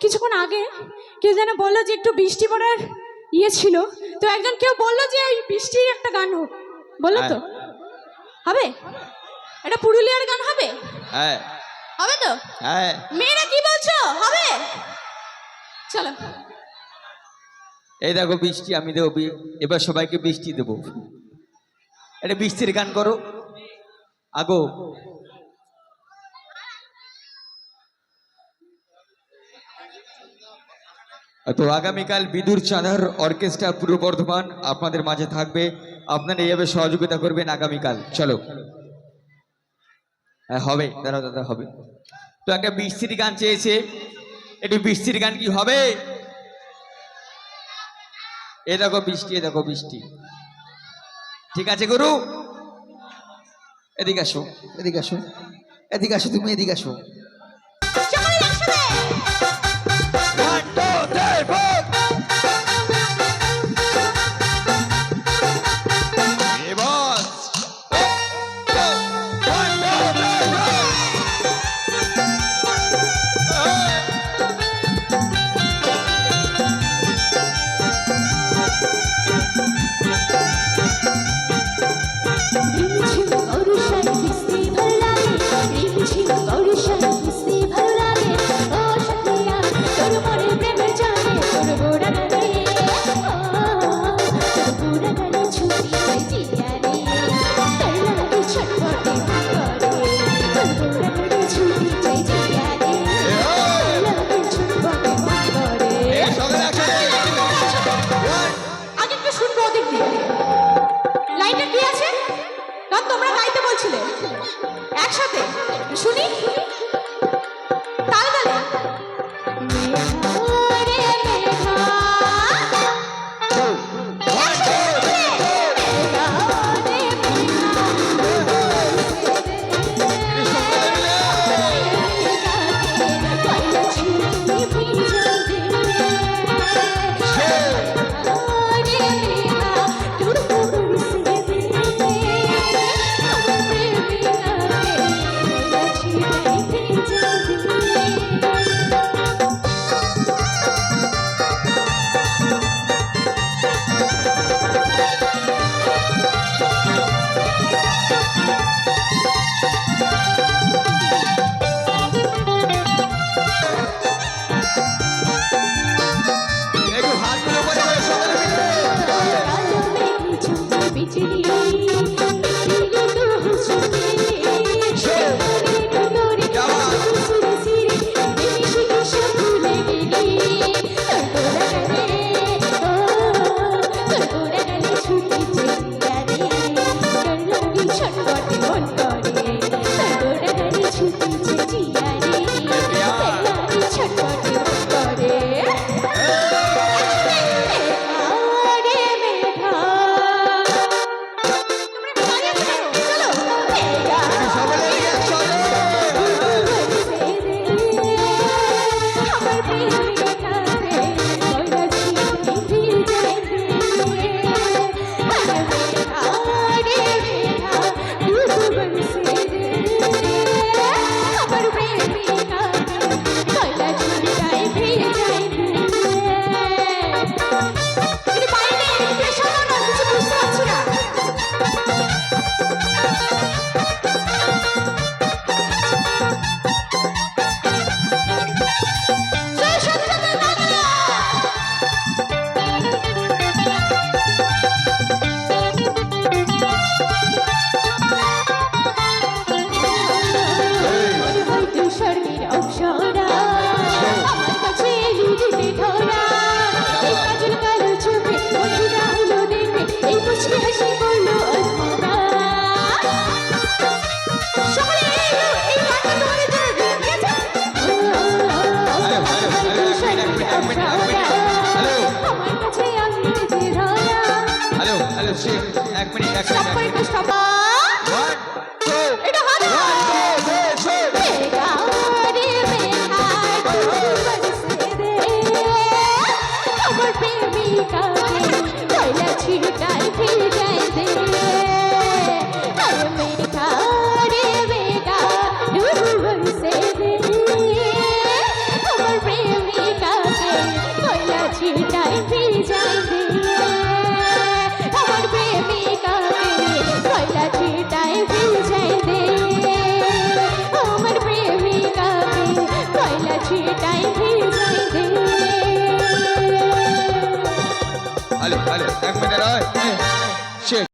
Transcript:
কিছুক্ষণ আগে কেউ যেন বললো যে একটু বৃষ্টি পড়ার ইয়ে ছিল, তো একজন কেউ বললো যে ওই বৃষ্টির একটা গান হোক, বললো তো হবে? এটা পুরুলিয়ার গান হবে? হ্যাঁ হবে তো? হ্যাঁ। মেয়েরা কি বলছো, হবে? চলো। এই দেখো বৃষ্টি আমি দেবো, এবার সবাইকে বৃষ্টি দেবো। এটা বৃষ্টির গান করো আগো। তো আগামীকাল বিদুর চাঁদার অর্কেস্ট্রা পূর্ব বর্ধমান আপনাদের মাঝে থাকবে, আপনারা এইভাবে সহযোগিতা করবেন আগামীকাল। চলো হ্যাঁ হবে, দাঁড়াও দাদা হবে। তো একটা বৃষ্টির গান চেয়েছে, একটু বৃষ্টির গান কি হবে? এ দেখো বৃষ্টি, এ দেখো বৃষ্টি। ঠিক আছে গুরু, এদিকে আসো, এদিকে আসো, এদিকে আসো, তুমি এদিকে আসো। তোমরা গাইতে বলছিলে একসাথে, শুনি তালে তালে। এক মিনিট, এক মিনিট। আমার চেক